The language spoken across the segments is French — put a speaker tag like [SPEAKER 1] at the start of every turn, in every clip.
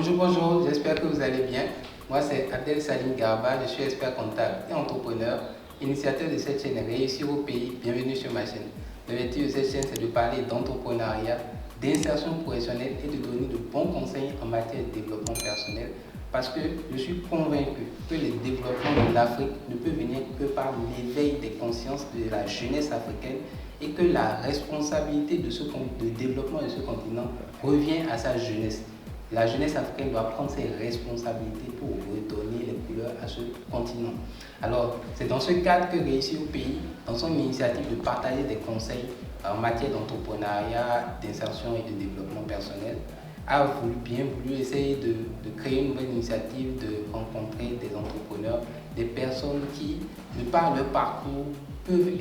[SPEAKER 1] Bonjour, bonjour, j'espère que vous allez bien. Moi, c'est Abdel Salim Garba, je suis expert comptable et entrepreneur, initiateur de cette chaîne Réussir au pays. Bienvenue sur ma chaîne. L'objectif de cette chaîne, c'est de parler d'entrepreneuriat, d'insertion professionnelle et de donner de bons conseils en matière de développement personnel parce que je suis convaincu que le développement de l'Afrique ne peut venir que par l'éveil des consciences de la jeunesse africaine et que la responsabilité de développement de ce continent revient à sa jeunesse. La jeunesse africaine doit prendre ses responsabilités pour redonner les couleurs à ce continent. Alors, c'est dans ce cadre que Réussir au pays, dans son initiative de partager des conseils en matière d'entrepreneuriat, d'insertion et de développement personnel, a bien voulu essayer de créer une nouvelle initiative, de rencontrer des entrepreneurs, des personnes qui, de par leur parcours, peuvent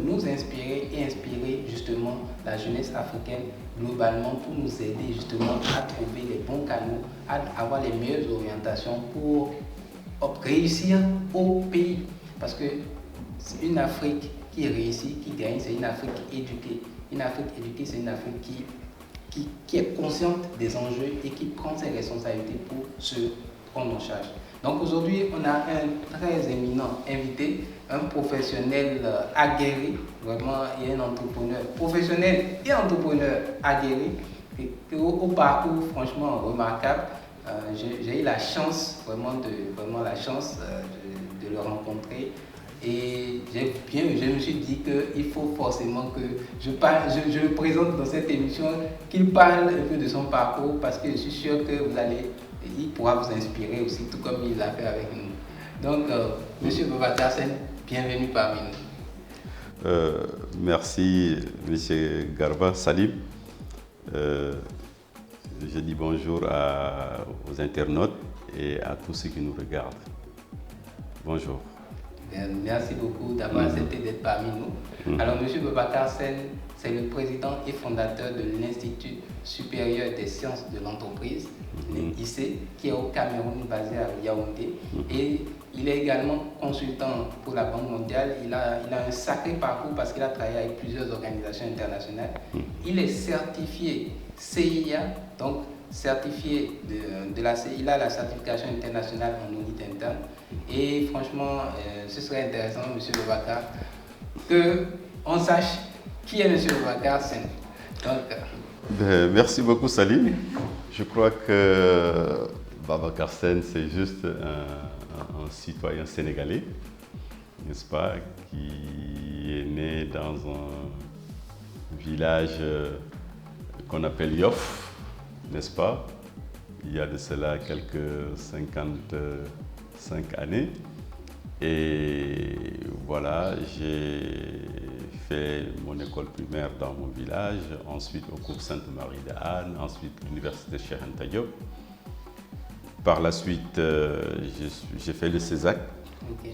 [SPEAKER 1] nous inspirer et inspirer justement la jeunesse africaine globalement pour nous aider justement à trouver les bons canaux, à avoir les meilleures orientations pour réussir au pays. Parce que c'est une Afrique qui réussit, qui gagne, c'est une Afrique éduquée. Une Afrique éduquée, c'est une Afrique qui est consciente des enjeux et qui prend ses responsabilités pour se prendre en charge. Donc aujourd'hui, on a un très éminent invité, un professionnel aguerri, vraiment, et un entrepreneur professionnel et entrepreneur aguerri, au parcours franchement remarquable. J'ai eu la chance, vraiment la chance de le rencontrer. Et je me suis dit qu'il faut forcément que je le présente dans cette émission, qu'il parle un peu de son parcours parce que je suis sûr que il pourra vous inspirer aussi, tout comme il l'a fait avec nous. Donc, Monsieur Boubacar Sène, bienvenue parmi nous.
[SPEAKER 2] Merci, Monsieur Garba Salim. Je dis bonjour aux internautes et à tous ceux qui nous regardent. Bonjour.
[SPEAKER 1] Merci beaucoup d'avoir accepté d'être parmi nous. Alors, M. Boubacar Sène, c'est le président et fondateur de l'Institut supérieur des sciences de l'entreprise, l'IC, qui est au Cameroun, basé à Yaoundé. Et il est également consultant pour la Banque mondiale. Il a un sacré parcours parce qu'il a travaillé avec plusieurs organisations internationales. Il est certifié CIA, donc certifié il a la certification internationale en audit interne. Et franchement, ce serait intéressant, M. Boubacar, qu'on sache qui est M. Boubacar Sène.
[SPEAKER 2] Merci beaucoup, Salim. Je crois que Boubacar Sène, c'est juste un citoyen sénégalais, n'est-ce pas, qui est né dans un village qu'on appelle Yoff, n'est-ce pas? Il y a de cela quelques 55 années. Et voilà, j'ai fait mon école primaire dans mon village, ensuite au cours Sainte-Marie de Anne, ensuite l'université Cheikh Anta Diop. Par la suite, j'ai fait le CESAC. Okay.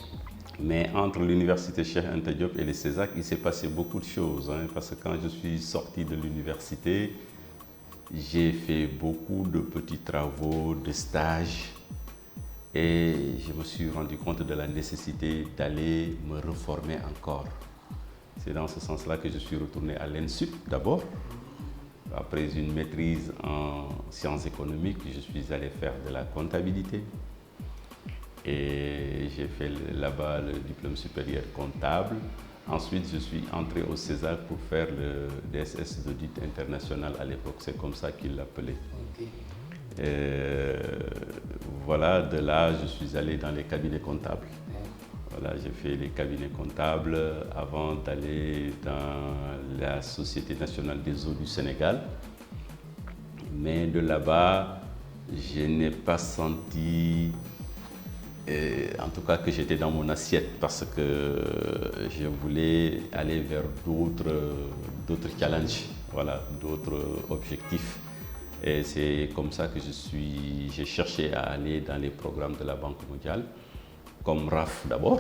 [SPEAKER 2] Mais entre l'université Cheikh Anta Diop et le CESAC, il s'est passé beaucoup de choses. Parce que quand je suis sorti de l'université, j'ai fait beaucoup de petits travaux, de stages. Et je me suis rendu compte de la nécessité d'aller me reformer encore. C'est dans ce sens-là que je suis retourné à l'ENSUP d'abord. Après une maîtrise en sciences économiques, je suis allé faire de la comptabilité. Et j'ai fait là-bas le diplôme supérieur comptable. Ensuite, je suis entré au CESAC pour faire le DSS d'audit international à l'époque. C'est comme ça qu'ils l'appelaient. Okay. Voilà, de là, je suis allé dans les cabinets comptables. Voilà, j'ai fait les cabinets comptables avant d'aller dans la Société nationale des eaux du Sénégal. Mais de là-bas, je n'ai pas senti, en tout cas, que j'étais dans mon assiette parce que je voulais aller vers d'autres challenges, voilà, d'autres objectifs. Et c'est comme ça que j'ai cherché à aller dans les programmes de la Banque mondiale, comme RAF d'abord,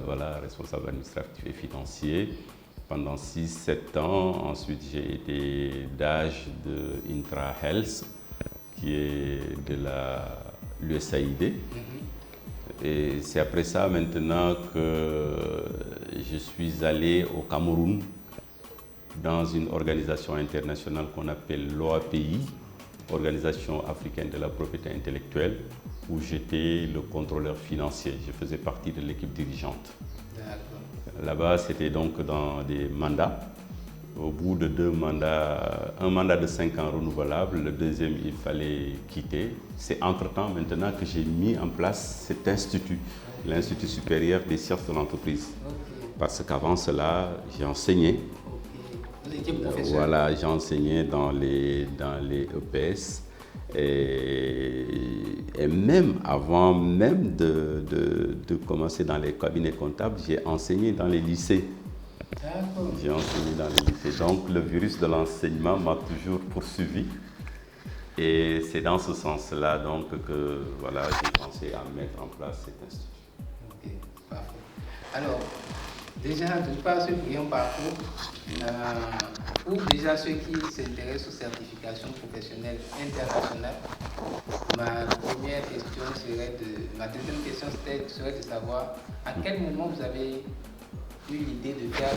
[SPEAKER 2] voilà, responsable administratif et financier, pendant 6-7 ans. Ensuite, j'ai été DAGE de Intra Health, qui est de l'USAID. Et c'est après ça maintenant que je suis allé au Cameroun dans une organisation internationale qu'on appelle l'OAPI, Organisation africaine de la propriété intellectuelle, où j'étais le contrôleur financier. Je faisais partie de l'équipe dirigeante. Là-bas, c'était donc dans des mandats. Au bout de 2 mandats, un mandat de 5 ans renouvelable, le deuxième, il fallait quitter. C'est entre-temps maintenant que j'ai mis en place cet institut, l'Institut supérieur des sciences de l'entreprise. Parce qu'avant cela, j'ai enseigné. Voilà, j'ai enseigné dans les EPS. Et même avant même de commencer dans les cabinets comptables, j'ai enseigné dans les lycées. J'ai enseigné dans les lycées. Donc le virus de l'enseignement m'a toujours poursuivi. Et c'est dans ce sens-là donc que voilà, j'ai pensé à mettre en place cet institut.
[SPEAKER 1] Ok, parfait. Alors, déjà, de par ce brillant parcours, pour déjà ceux qui s'intéressent aux certifications professionnelles internationales, ma deuxième question serait de savoir à quel moment vous avez eu l'idée de faire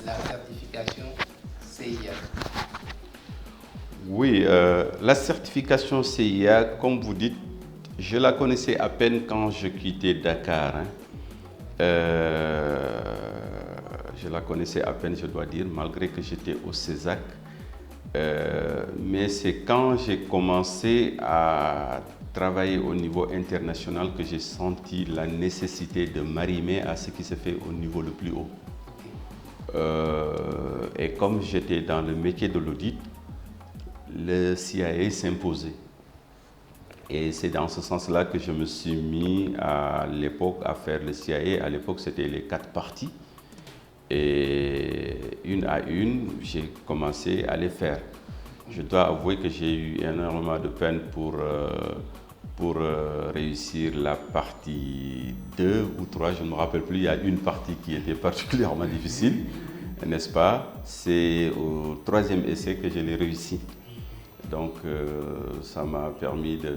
[SPEAKER 1] la certification CIA.
[SPEAKER 2] Oui, la certification CIA, comme vous dites, je la connaissais à peine quand je quittais Dakar. Je la connaissais à peine, je dois dire, malgré que j'étais au CESAC. Mais c'est quand j'ai commencé à travailler au niveau international que j'ai senti la nécessité de m'arrimer à ce qui se fait au niveau le plus haut. Et comme j'étais dans le métier de l'audit, le CIA s'imposait. Et c'est dans ce sens-là que je me suis mis à l'époque à faire le CIA. À l'époque, c'était les 4 parties. Et une à une, j'ai commencé à les faire. Je dois avouer que j'ai eu énormément de peine pour réussir la partie 2 ou 3, je ne me rappelle plus. Il y a une partie qui était particulièrement difficile, n'est-ce pas? C'est au 3e essai que je l'ai réussi. Donc, ça m'a permis de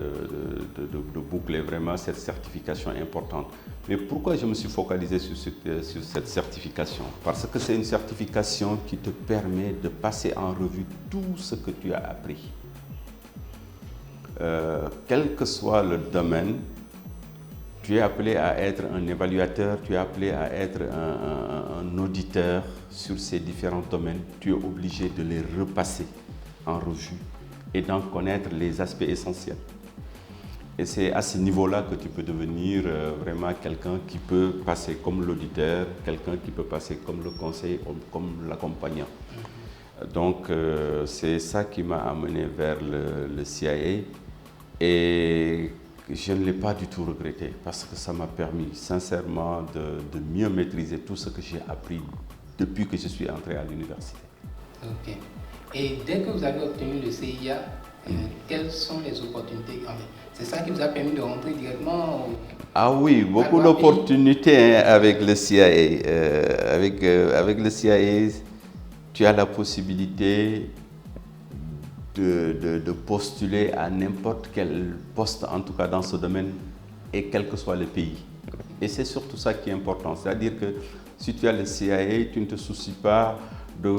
[SPEAKER 2] boucler vraiment cette certification importante. Mais pourquoi je me suis focalisé sur cette certification? Parce que c'est une certification qui te permet de passer en revue tout ce que tu as appris. Quel que soit le domaine, tu es appelé à être un évaluateur, tu es appelé à être un auditeur sur ces différents domaines. Tu es obligé de les repasser en revue et d'en connaître les aspects essentiels. Et c'est à ce niveau-là que tu peux devenir vraiment quelqu'un qui peut passer comme l'auditeur, quelqu'un qui peut passer comme le conseiller, comme l'accompagnant. Donc c'est ça qui m'a amené vers le CIA et je ne l'ai pas du tout regretté parce que ça m'a permis sincèrement de mieux maîtriser tout ce que j'ai appris depuis que je suis entré à l'université.
[SPEAKER 1] Ok. Et dès que vous avez obtenu le CIA, quelles sont les opportunités? C'est ça qui vous a permis de rentrer directement
[SPEAKER 2] Ah oui, beaucoup d'opportunités avec le CIA. Avec le CIA, tu as la possibilité de postuler à n'importe quel poste, en tout cas dans ce domaine, et quel que soit le pays. Et c'est surtout ça qui est important. C'est-à-dire que si tu as le CIA, tu ne te soucies pas de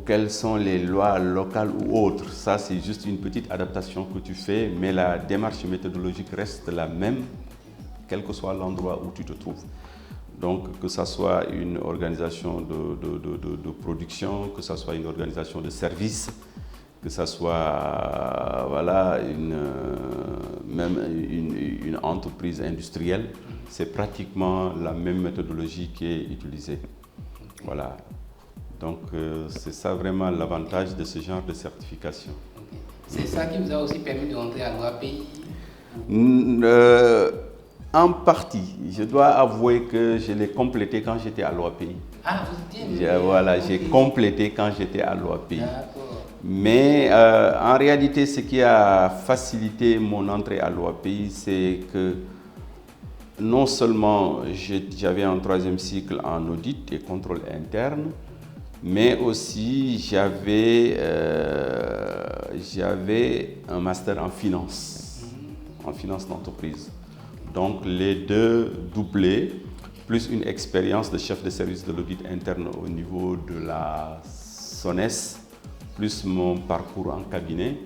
[SPEAKER 2] quelles sont les lois locales ou autres. Ça, c'est juste une petite adaptation que tu fais, mais la démarche méthodologique reste la même, quel que soit l'endroit où tu te trouves. Donc, que ce soit une organisation de production, que ce soit une organisation de service, que ce soit voilà, même une entreprise industrielle, c'est pratiquement la même méthodologie qui est utilisée. Voilà. Donc, c'est ça vraiment l'avantage de ce genre de certification.
[SPEAKER 1] Okay. C'est ça qui vous a aussi permis de rentrer à l'OAPI?
[SPEAKER 2] En partie. Je dois avouer que je l'ai complété quand j'étais à l'OAPI.
[SPEAKER 1] Ah, vous dites?
[SPEAKER 2] Voilà, j'ai complété quand j'étais à l'OAPI. Mais en réalité, ce qui a facilité mon entrée à l'OAPI, c'est que non seulement j'avais un 3e cycle en audit et contrôle interne, mais aussi j'avais un master en finance d'entreprise. Donc les deux doublés, plus une expérience de chef de service de l'audit interne au niveau de la SONES, plus mon parcours en cabinet,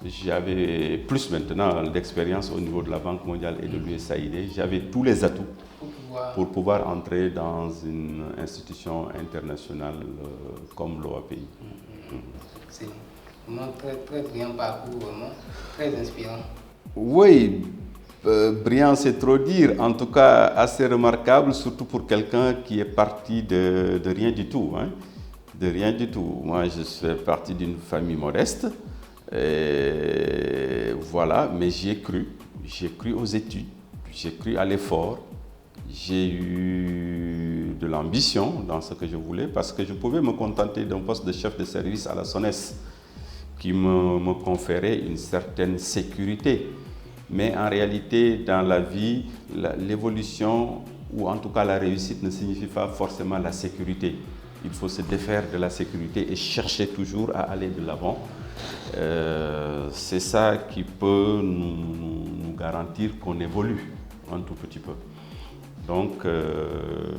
[SPEAKER 2] J'avais plus maintenant d'expérience au niveau de la Banque mondiale et de l'USAID. J'avais tous les atouts pour pouvoir entrer dans une institution internationale comme l'OAPI.
[SPEAKER 1] C'est vraiment très, très brillant parcours, vraiment très inspirant.
[SPEAKER 2] Oui, brillant c'est trop dire, en tout cas assez remarquable, surtout pour quelqu'un qui est parti de rien du tout. Hein. De rien du tout. Moi, je suis parti d'une famille modeste. Et voilà, mais j'y ai cru. J'ai cru aux études, j'ai cru à l'effort. J'ai eu de l'ambition dans ce que je voulais parce que je pouvais me contenter d'un poste de chef de service à la SONES qui me conférait une certaine sécurité. Mais en réalité, dans la vie, l'évolution ou en tout cas la réussite ne signifie pas forcément la sécurité. Il faut se défaire de la sécurité et chercher toujours à aller de l'avant. C'est ça qui peut nous garantir qu'on évolue un tout petit peu. Donc,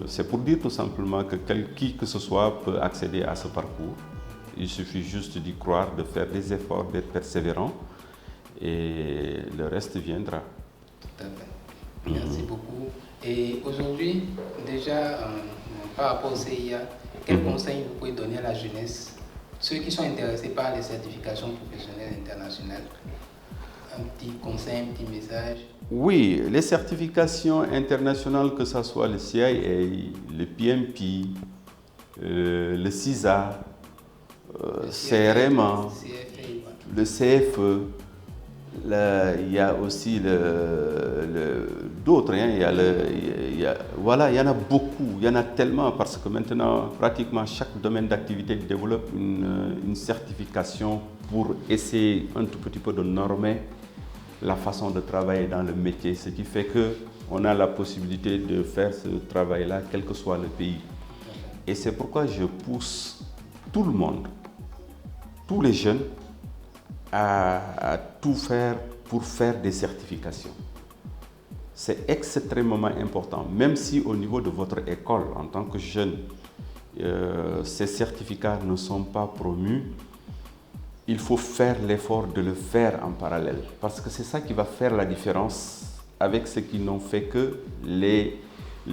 [SPEAKER 2] c'est pour dire tout simplement que qui que ce soit peut accéder à ce parcours. Il suffit juste d'y croire, de faire des efforts, d'être persévérant et le reste viendra.
[SPEAKER 1] Tout à fait. Merci beaucoup. Et aujourd'hui, déjà, par rapport au CIA, quels conseils vous pouvez donner à la jeunesse, ceux qui sont intéressés par les certifications professionnelles internationales? Un petit conseil, un petit message?
[SPEAKER 2] Oui, les certifications internationales, que ce soit le CIA, le PMP, le CISA, CRMA, le CFE, il y a aussi d'autres, hein, voilà, il y en a beaucoup, il y en a tellement parce que maintenant, pratiquement chaque domaine d'activité développe une certification pour essayer un tout petit peu de normer la façon de travailler dans le métier, ce qui fait qu'on a la possibilité de faire ce travail-là, quel que soit le pays. Et c'est pourquoi je pousse tout le monde, tous les jeunes, à tout faire pour faire des certifications. C'est extrêmement important, même si au niveau de votre école, en tant que jeune, ces certificats ne sont pas promus, il faut faire l'effort de le faire en parallèle, parce que c'est ça qui va faire la différence avec ceux qui n'ont fait que les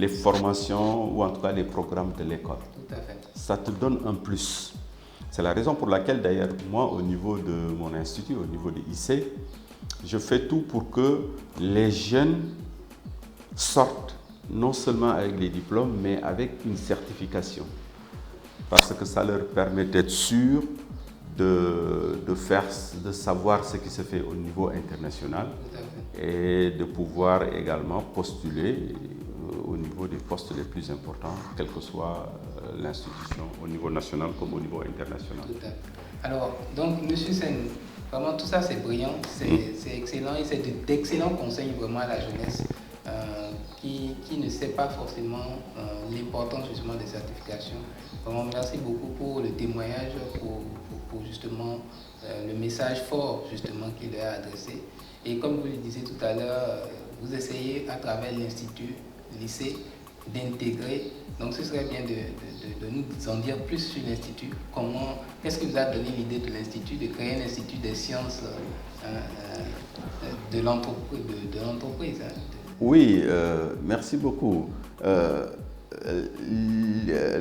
[SPEAKER 2] formations ou en tout cas les programmes de l'école.
[SPEAKER 1] Tout à fait.
[SPEAKER 2] Ça te donne un plus. C'est la raison pour laquelle d'ailleurs moi au niveau de mon institut, au niveau de IC, je fais tout pour que les jeunes sortent non seulement avec les diplômes mais avec une certification, parce que ça leur permet d'être sûrs de savoir ce qui se fait au niveau international et de pouvoir également postuler au niveau des postes les plus importants, quelle que soit l'institution, au niveau national comme au niveau international.
[SPEAKER 1] Alors, donc, Monsieur Sen, vraiment tout ça c'est brillant, c'est excellent et c'est d'excellents conseils vraiment à la jeunesse qui ne sait pas forcément l'importance justement des certifications. Vraiment, merci beaucoup pour le témoignage, pour justement le message fort justement qu'il a adressé. Et comme vous le disiez tout à l'heure, vous essayez à travers l'Institut, lycée, d'intégrer. Donc ce serait bien de nous en dire plus sur l'Institut. Qu'est-ce qui vous a donné l'idée de l'Institut, de créer un Institut des sciences de l'entreprise?
[SPEAKER 2] Oui, merci beaucoup.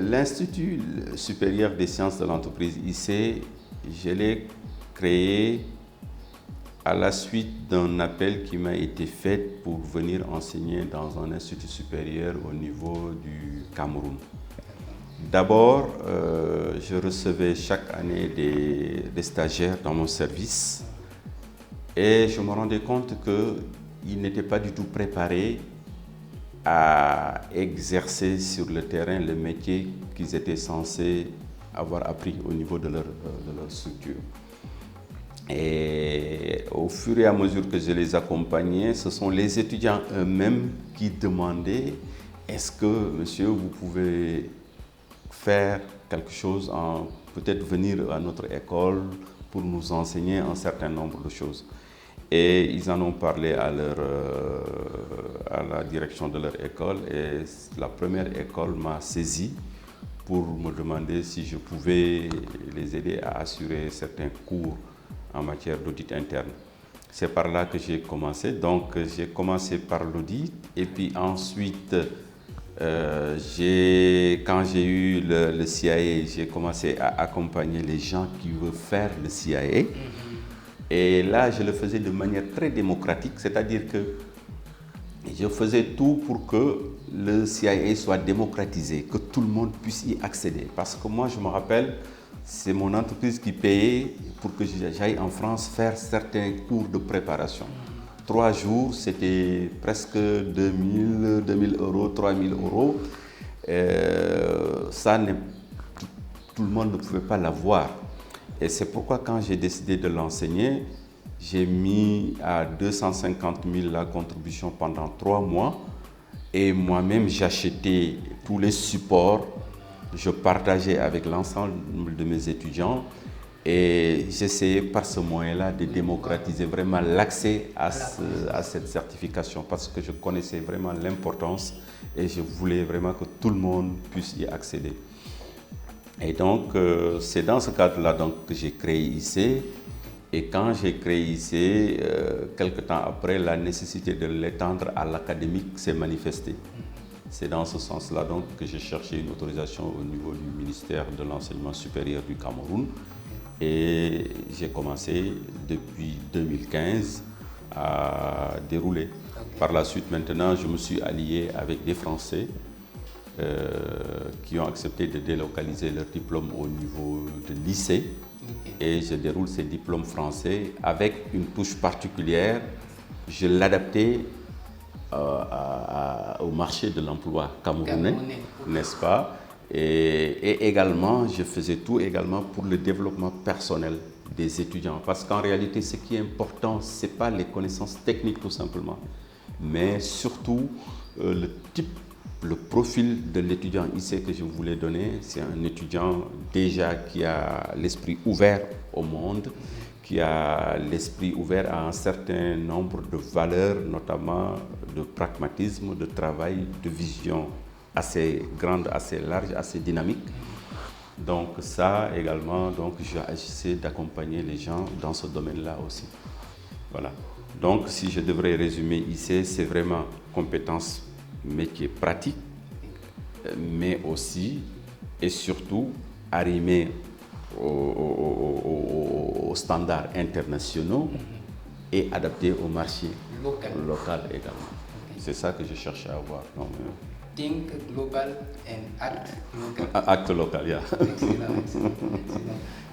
[SPEAKER 2] L'Institut supérieur des sciences de l'entreprise, IC, je l'ai créé à la suite d'un appel qui m'a été fait pour venir enseigner dans un institut supérieur au niveau du Cameroun. D'abord, je recevais chaque année des stagiaires dans mon service et je me rendais compte qu'ils n'étaient pas du tout préparés à exercer sur le terrain le métier qu'ils étaient censés avoir appris au niveau de leur structure. Et au fur et à mesure que je les accompagnais, ce sont les étudiants eux-mêmes qui demandaient « Est-ce que, monsieur, vous pouvez faire quelque chose, peut-être venir à notre école pour nous enseigner un certain nombre de choses ?» Et ils en ont parlé à la direction de leur école et la première école m'a saisi pour me demander si je pouvais les aider à assurer certains cours en matière d'audit interne. C'est par là que j'ai commencé. Donc, j'ai commencé par l'audit et puis ensuite, quand j'ai eu le CIA, j'ai commencé à accompagner les gens qui veulent faire le CIA. Et là, je le faisais de manière très démocratique, c'est-à-dire que je faisais tout pour que le CIA soit démocratisé, que tout le monde puisse y accéder. Parce que moi, je me rappelle, c'est mon entreprise qui payait pour que j'aille en France faire certains cours de préparation. 3 jours, c'était presque 2000 euros, 3000 euros. Ça, tout le monde ne pouvait pas l'avoir. Et c'est pourquoi quand j'ai décidé de l'enseigner, j'ai mis à 250 000 la contribution pendant 3 mois. Et moi-même, j'achetais tous les supports. Je partageais avec l'ensemble de mes étudiants. Et j'essayais par ce moyen-là de démocratiser vraiment l'accès à cette certification parce que je connaissais vraiment l'importance et je voulais vraiment que tout le monde puisse y accéder. Et donc, c'est dans ce cadre-là que j'ai créé IC. Et quand j'ai créé IC, quelque temps après, la nécessité de l'étendre à l'académique s'est manifestée. C'est dans ce sens-là donc que j'ai cherché une autorisation au niveau du ministère de l'Enseignement supérieur du Cameroun. Et j'ai commencé depuis 2015 à dérouler. Par la suite, maintenant, je me suis allié avec des Français qui ont accepté de délocaliser leur diplôme au niveau de lycée. Et je déroule ces diplômes français avec une touche particulière. Je l'adaptais au marché de l'emploi camerounais, n'est-ce pas? Et également, je faisais tout également pour le développement personnel des étudiants. Parce qu'en réalité, ce qui est important, ce n'est pas les connaissances techniques tout simplement, mais surtout le profil de l'étudiant IC que je voulais donner. C'est un étudiant déjà qui a l'esprit ouvert au monde, qui a l'esprit ouvert à un certain nombre de valeurs, notamment de pragmatisme, de travail, de vision assez grande, assez large, assez dynamique. Donc ça également, j'essaie d'accompagner les gens dans ce domaine-là aussi. Voilà. Donc si je devrais résumer ici, c'est vraiment compétences métiers pratiques, mais aussi et surtout arrimer aux standards internationaux et adaptés au marché local également. C'est ça que je cherche à avoir. Donc,
[SPEAKER 1] Think global and act local.
[SPEAKER 2] Acte local, yeah.
[SPEAKER 1] Excellent, excellent.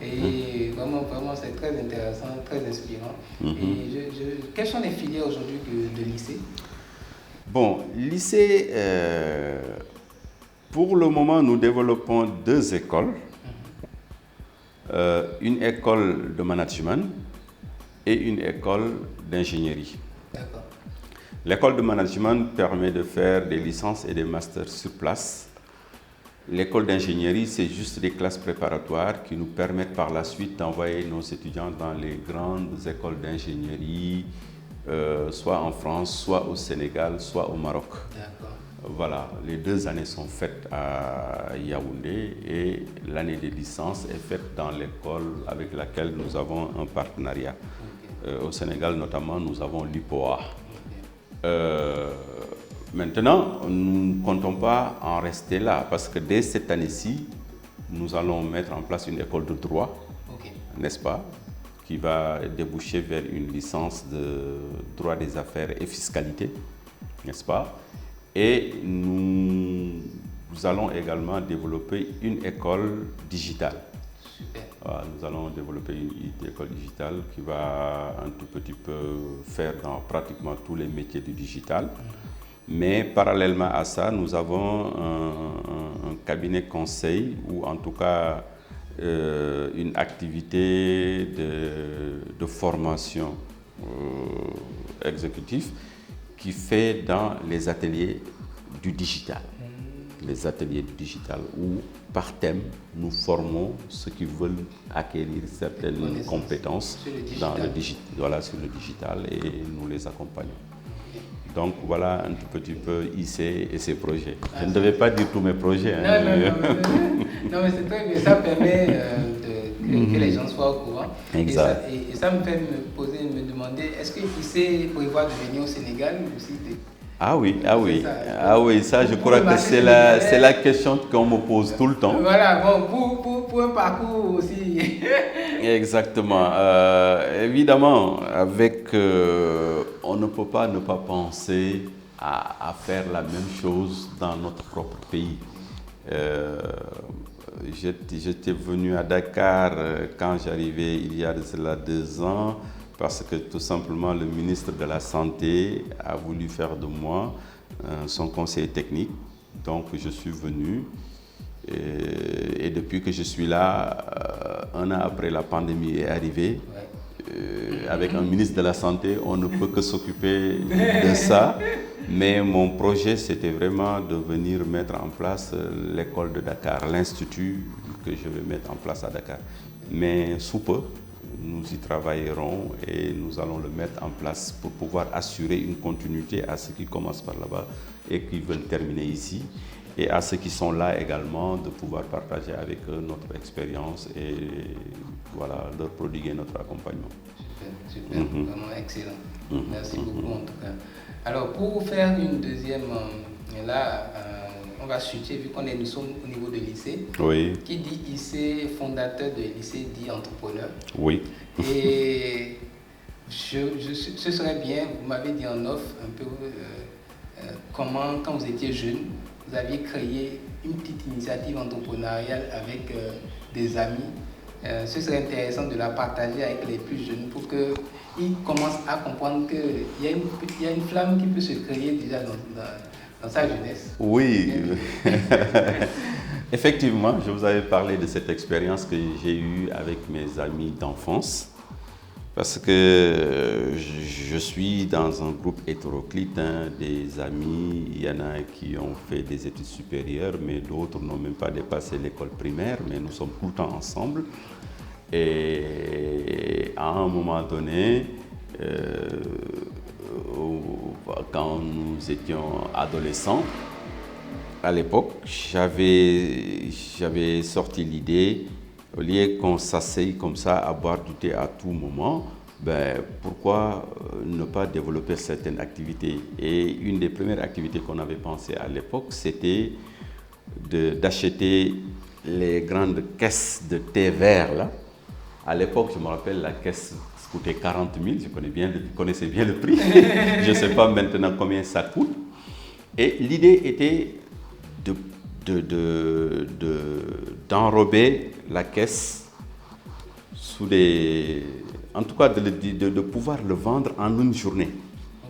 [SPEAKER 1] Et vraiment, c'est très intéressant, très inspirant. Et quelles sont les filières aujourd'hui de lycée?
[SPEAKER 2] Bon, lycée, pour le moment, nous développons 2 écoles. Une école de management et une école d'ingénierie.
[SPEAKER 1] D'accord.
[SPEAKER 2] L'école de management permet de faire des licences et des masters sur place. L'école d'ingénierie, c'est juste des classes préparatoires qui nous permettent par la suite d'envoyer nos étudiants dans les grandes écoles d'ingénierie, soit en France, soit au Sénégal, soit au Maroc.
[SPEAKER 1] D'accord.
[SPEAKER 2] Voilà, les 2 années sont faites à Yaoundé et l'année de licence est faite dans l'école avec laquelle nous avons un partenariat. Au Sénégal notamment, nous avons l'IPOA. Maintenant, nous ne comptons pas en rester là parce que dès cette année-ci, nous allons mettre en place une école de droit, n'est-ce pas, qui va déboucher vers une licence de droit des affaires et fiscalité, n'est-ce pas? Et nous allons également développer une école digitale.
[SPEAKER 1] Super.
[SPEAKER 2] Voilà, nous allons développer une école digitale qui va un tout petit peu faire dans pratiquement tous les métiers du digital. Mais parallèlement à ça, nous avons un cabinet conseil ou en tout cas une activité de formation exécutive qui fait dans les ateliers du digital. Les ateliers du digital où, par thème, nous formons ceux qui veulent acquérir certaines compétences dans le sur le digital et nous les accompagnons. Donc voilà un tout petit peu IC et ses projets. Je ne devais pas dire tous mes projets.
[SPEAKER 1] Non, mais c'est très bien. Ça permet que les gens soient au courant.
[SPEAKER 2] Exact.
[SPEAKER 1] Et ça me fait me demander, est-ce que tu prévoit de venir au Sénégal aussi
[SPEAKER 2] Ah oui, ah oui,
[SPEAKER 1] ça.
[SPEAKER 2] ah oui, ça je crois que c'est la question qu'on me pose tout le temps.
[SPEAKER 1] Voilà, bon, pour un parcours aussi.
[SPEAKER 2] Exactement. Évidemment, on ne peut pas ne pas penser à faire la même chose dans notre propre pays. J'étais venu à Dakar quand j'arrivais il y a de cela 2 ans, parce que tout simplement le ministre de la Santé a voulu faire de moi son conseiller technique. Donc je suis venu et depuis que je suis là, 1 an après la pandémie est arrivée, avec un ministre de la Santé, on ne peut que s'occuper de ça. Mais mon projet, c'était vraiment de venir mettre en place l'école de Dakar, l'institut que je vais mettre en place à Dakar. Mais sous peu, nous y travaillerons et nous allons le mettre en place pour pouvoir assurer une continuité à ceux qui commencent par là-bas et qui veulent terminer ici. Et à ceux qui sont là également, de pouvoir partager avec eux notre expérience et voilà, leur prodiguer notre accompagnement.
[SPEAKER 1] Super, vraiment excellent. Merci beaucoup en tout cas. Alors pour faire une deuxième, on va switcher vu nous sommes au niveau de lycée.
[SPEAKER 2] Oui.
[SPEAKER 1] Qui dit lycée, fondateur de lycée dit entrepreneur.
[SPEAKER 2] Oui.
[SPEAKER 1] Et ce serait bien, vous m'avez dit en off un peu comment, quand vous étiez jeune, vous aviez créé une petite initiative entrepreneuriale avec des amis. Ce serait intéressant de la partager avec les plus jeunes pour qu'ils commencent à comprendre qu'il y a une flamme qui peut se créer déjà dans sa jeunesse.
[SPEAKER 2] Oui, effectivement, je vous avais parlé de cette expérience que j'ai eue avec mes amis d'enfance. Parce que je suis dans un groupe hétéroclite, des amis, il y en a qui ont fait des études supérieures, mais d'autres n'ont même pas dépassé l'école primaire, mais nous sommes tout le temps ensemble. Et à un moment donné, quand nous étions adolescents, à l'époque, j'avais sorti l'idée, au lieu qu'on s'asseye comme ça à boire du thé à tout moment, pourquoi ne pas développer certaines activités? Et une des premières activités qu'on avait pensé à l'époque, c'était d'acheter les grandes caisses de thé vert là. À l'époque, je me rappelle, la caisse coûtait 40 000, je connaissais bien le prix. Je ne sais pas maintenant combien ça coûte. Et l'idée était d'enrober la caisse sous en tout cas de pouvoir le vendre en une journée.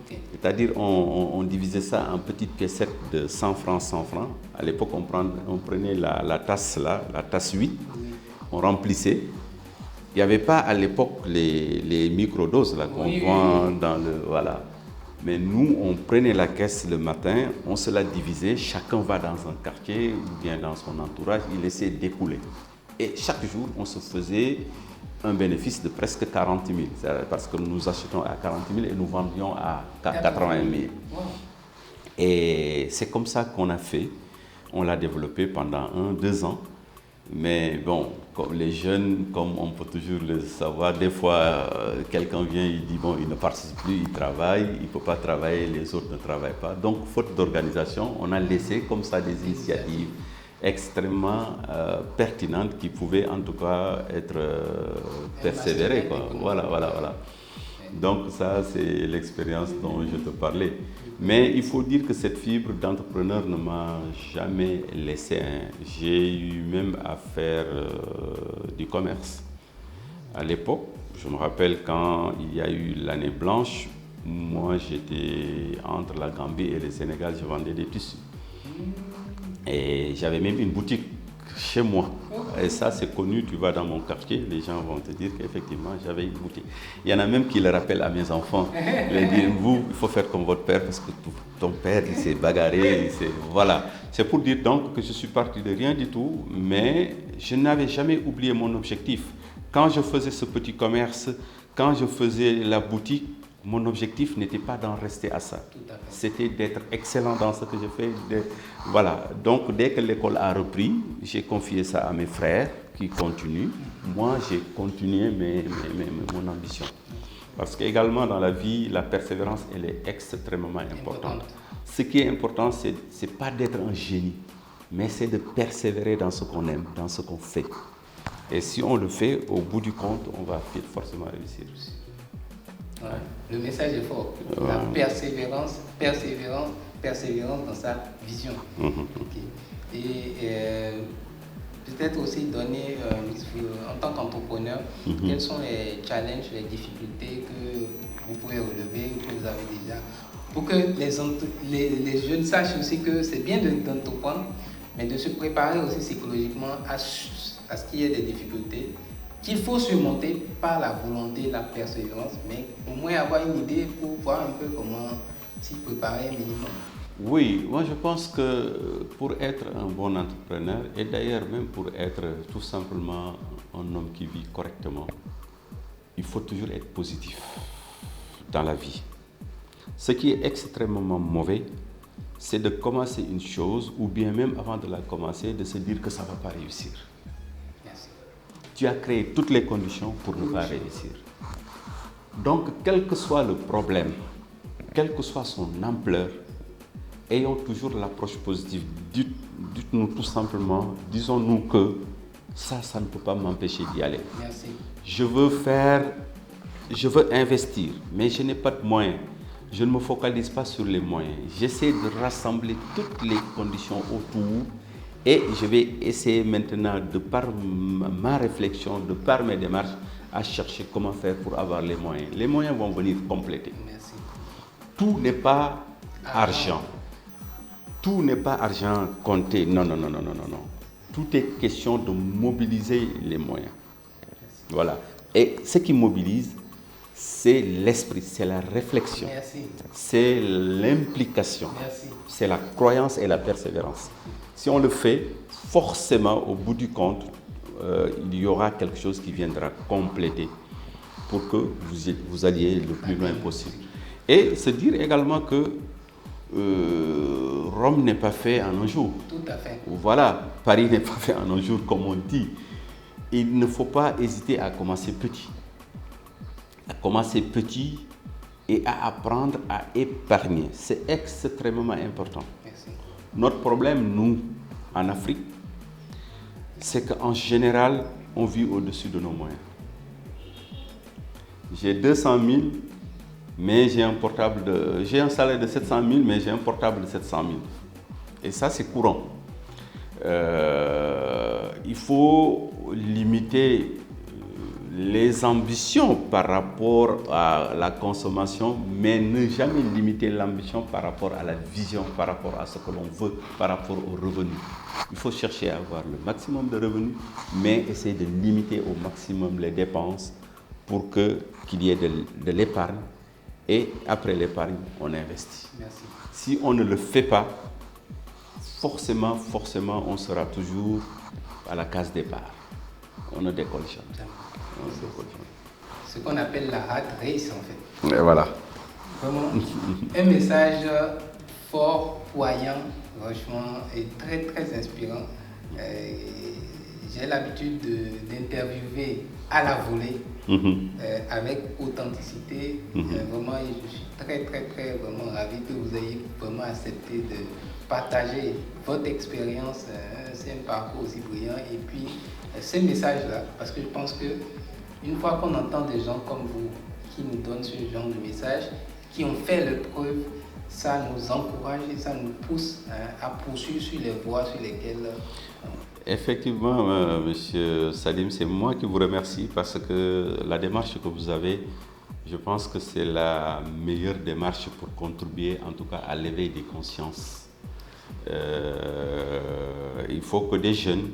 [SPEAKER 2] Okay. C'est-à-dire on divisait ça en petites caissettes de 100 francs, 100 francs. À l'époque, on prenait la tasse là, la tasse 8, on remplissait. Il n'y avait pas à l'époque les microdoses là qu'on vend dans le... Voilà. Mais nous, on prenait la caisse le matin, on se la divisait, chacun va dans un quartier ou bien dans son entourage, il laissait découler. Et chaque jour, on se faisait un bénéfice de presque 40 000, parce que nous achetons à 40 000 et nous vendions à 80 000. Wow. Et c'est comme ça qu'on a fait. On l'a développé pendant 1-2 ans. Mais bon, comme les jeunes, comme on peut toujours le savoir, des fois, quelqu'un vient, il dit, bon, il ne participe plus, il travaille, il ne peut pas travailler, les autres ne travaillent pas. Donc, faute d'organisation, on a laissé comme ça des initiatives extrêmement pertinentes qui pouvaient en tout cas être persévérées, quoi. Voilà. Donc ça, c'est l'expérience dont je te parlais. Mais il faut dire que cette fibre d'entrepreneur ne m'a jamais laissé. J'ai eu même à faire du commerce. À l'époque, je me rappelle quand il y a eu l'année blanche, moi j'étais entre la Gambie et le Sénégal, je vendais des tissus. Et j'avais même une boutique chez moi. Et ça, c'est connu, tu vas dans mon quartier, les gens vont te dire qu'effectivement, j'avais une boutique. Il y en a même qui le rappellent à mes enfants. Ils disent, vous, il faut faire comme votre père, parce que ton père, il s'est bagarré, voilà. C'est pour dire donc que je suis parti de rien du tout, mais je n'avais jamais oublié mon objectif. Quand je faisais ce petit commerce, quand je faisais la boutique, mon objectif n'était pas d'en rester à ça. C'était d'être excellent dans ce que je fais. Voilà. Donc, dès que l'école a repris, j'ai confié ça à mes frères qui continuent. moi, j'ai continué mon ambition. Parce qu'également dans la vie, la persévérance, elle est extrêmement importante. Ce qui est important, c'est pas d'être un génie, mais c'est de persévérer dans ce qu'on aime, dans ce qu'on fait. Et si on le fait, au bout du compte, on va forcément réussir.
[SPEAKER 1] Ouais. Le message est fort. La persévérance dans sa vision. Okay. Et peut-être aussi donner, en tant qu'entrepreneur, quels sont les challenges, les difficultés que vous pouvez relever, que vous avez déjà, pour que les jeunes sachent aussi que c'est bien d'entreprendre, mais de se préparer aussi psychologiquement à ce qu'il y ait des difficultés qu'il faut surmonter par la volonté, la persévérance, mais au moins avoir une idée pour voir un peu comment s'y préparer minimum.
[SPEAKER 2] Oui, moi je pense que pour être un bon entrepreneur, et d'ailleurs même pour être tout simplement un homme qui vit correctement, il faut toujours être positif dans la vie. Ce qui est extrêmement mauvais, c'est de commencer une chose, ou bien même avant de la commencer, de se dire que ça ne va pas réussir.
[SPEAKER 1] Merci.
[SPEAKER 2] Tu as créé toutes les conditions pour ne pas réussir. Donc, quel que soit le problème, quelle que soit son ampleur, ayons toujours l'approche positive. Dites-nous tout simplement, disons-nous que ça ne peut pas m'empêcher d'y aller.
[SPEAKER 1] Merci.
[SPEAKER 2] Je veux investir, mais je n'ai pas de moyens. Je ne me focalise pas sur les moyens. J'essaie de rassembler toutes les conditions autour et je vais essayer maintenant, de par ma réflexion, de par mes démarches, à chercher comment faire pour avoir les moyens. Les moyens vont venir compléter.
[SPEAKER 1] Merci.
[SPEAKER 2] Tout n'est pas argent. Tout n'est pas argent compté. Non. Tout est question de mobiliser les moyens. Merci. Voilà. Et ce qui mobilise, c'est l'esprit, c'est la réflexion, c'est l'implication, c'est la croyance et la persévérance. Si on le fait, forcément, au bout du compte, il y aura quelque chose qui viendra compléter pour que vous alliez le plus loin possible. Et se dire également que Rome n'est pas fait en un jour.
[SPEAKER 1] Tout à fait.
[SPEAKER 2] Voilà, Paris n'est pas fait en un jour, comme on dit. Il ne faut pas hésiter à commencer petit. Et à apprendre à épargner. C'est extrêmement important.
[SPEAKER 1] Merci.
[SPEAKER 2] Notre problème, nous, en Afrique, c'est qu'en général, on vit au-dessus de nos moyens. J'ai 200 000, mais j'ai un salaire de 700 000, mais j'ai un portable de 700 000. Et ça, c'est courant. Il faut limiter les ambitions par rapport à la consommation, mais ne jamais limiter l'ambition par rapport à la vision, par rapport à ce que l'on veut, par rapport aux revenus. Il faut chercher à avoir le maximum de revenus, mais essayer de limiter au maximum les dépenses pour qu'il y ait de l'épargne. Et après l'épargne, on investit.
[SPEAKER 1] Merci.
[SPEAKER 2] Si on ne le fait pas, forcément, on sera toujours à la case départ. On ne décolle jamais.
[SPEAKER 1] Ce qu'on appelle la rat race en fait.
[SPEAKER 2] Et voilà.
[SPEAKER 1] Vraiment un message fort, poignant, franchement, et très très inspirant. J'ai l'habitude d'interviewer à la volée, avec authenticité. Vraiment, je suis très vraiment ravi que vous ayez vraiment accepté de partager votre expérience. C'est un parcours aussi brillant. Et puis, ce message-là, parce que je pense que une fois qu'on entend des gens comme vous qui nous donnent ce genre de message, qui ont fait leur preuve, ça nous encourage et ça nous pousse à poursuivre sur les voies sur lesquelles...
[SPEAKER 2] Effectivement, Monsieur Salim, c'est moi qui vous remercie parce que la démarche que vous avez, je pense que c'est la meilleure démarche pour contribuer en tout cas à l'éveil des consciences. Il faut que des jeunes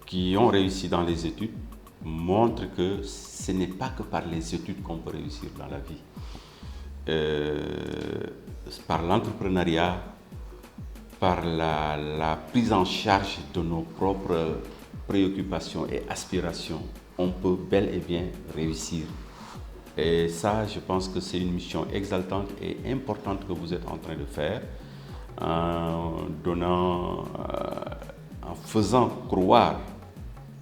[SPEAKER 2] qui ont réussi dans les études montrent que ce n'est pas que par les études qu'on peut réussir dans la vie. Par l'entrepreneuriat, par la prise en charge de nos propres préoccupations et aspirations, on peut bel et bien réussir. Et ça, je pense que c'est une mission exaltante et importante que vous êtes en train de faire, en faisant croire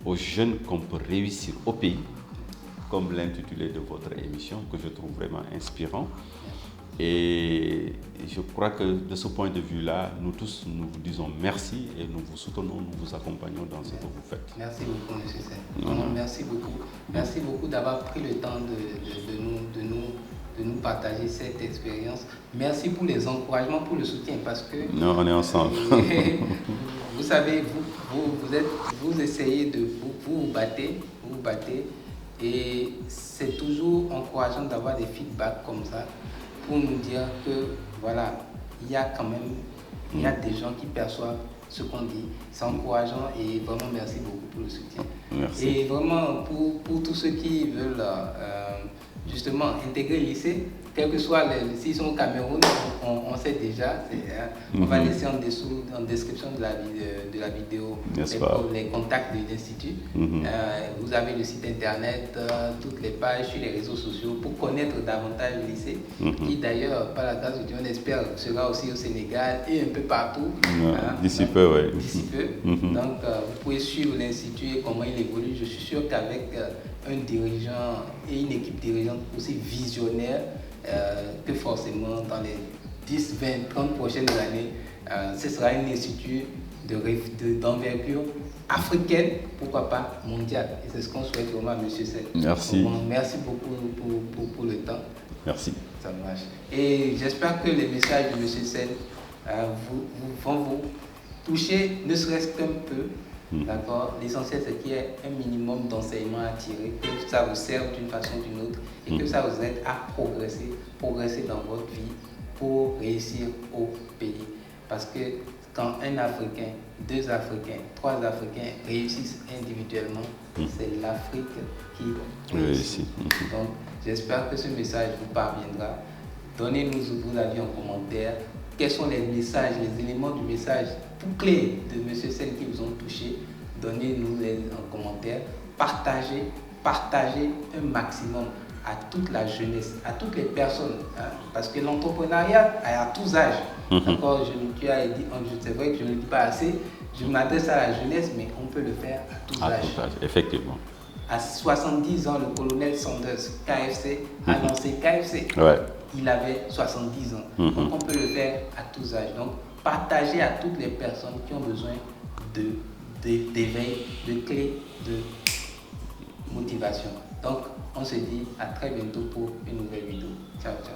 [SPEAKER 2] aux jeunes qu'on peut réussir au pays, comme l'intitulé de votre émission, que je trouve vraiment inspirant. Et je crois que de ce point de vue-là, nous tous, nous vous disons merci et nous vous soutenons, nous vous accompagnons dans ce que vous faites.
[SPEAKER 1] Merci beaucoup, M. Sen. Merci beaucoup. Merci beaucoup d'avoir pris le temps de nous partager cette expérience. Merci pour les encouragements, pour le soutien, parce que...
[SPEAKER 2] Non, on est ensemble.
[SPEAKER 1] Vous savez, vous essayez de... Vous battez, et c'est toujours encourageant d'avoir des feedbacks comme ça pour nous dire que, voilà, il y a quand même... Il y a des gens qui perçoivent ce qu'on dit. C'est encourageant et vraiment merci beaucoup pour le soutien.
[SPEAKER 2] Merci.
[SPEAKER 1] Et vraiment, pour tous ceux qui veulent justement intégrer le lycée, quel que soit s'ils sont au Cameroun, on sait déjà, on va laisser en dessous, en description de la vidéo, les contacts de l'Institut. Vous avez le site internet, toutes les pages sur les réseaux sociaux pour connaître davantage le lycée, qui d'ailleurs, par la grâce de Dieu, on espère, sera aussi au Sénégal et un peu partout.
[SPEAKER 2] D'ici peu, oui.
[SPEAKER 1] D'ici peu. Donc, vous pouvez suivre l'Institut et comment il évolue. Je suis sûr qu'avec un dirigeant et une équipe dirigeante aussi visionnaire, que forcément dans les 10, 20, 30 prochaines années, ce sera un institut d'envergure africaine, pourquoi pas mondiale. Et c'est ce qu'on souhaite vraiment à M. Sen.
[SPEAKER 2] Merci.
[SPEAKER 1] Merci beaucoup pour le temps.
[SPEAKER 2] Merci.
[SPEAKER 1] Ça marche. Et j'espère que les messages de M. Sen vont vous toucher, ne serait-ce qu'un peu. D'accord. L'essentiel, c'est qu'il y ait un minimum d'enseignement à tirer, que ça vous serve d'une façon ou d'une autre et que ça vous aide à progresser dans votre vie pour réussir au pays. Parce que quand un Africain, 2 Africains, 3 Africains réussissent individuellement, c'est l'Afrique qui réussit. Donc, j'espère que ce message vous parviendra. Donnez-nous vos avis en commentaire. Quels sont les messages, les éléments du message tout clés de M. Sen qui vous ont touché? Donnez-nous-les en commentaire. Partagez un maximum à toute la jeunesse, à toutes les personnes. Parce que l'entrepreneuriat est à tous âges. D'accord, tu as dit, c'est vrai que je ne le dis pas assez, je m'adresse à la jeunesse, mais on peut le faire à tous âges.
[SPEAKER 2] Tout âge, effectivement.
[SPEAKER 1] À 70 ans, le colonel Sanders, KFC, a lancé KFC.
[SPEAKER 2] Ouais.
[SPEAKER 1] Il avait 70 ans. Donc on peut le faire à tous âges. Donc partagez à toutes les personnes qui ont besoin d'éveil, de clés, de motivation. Donc on se dit à très bientôt pour une nouvelle vidéo. Ciao, ciao.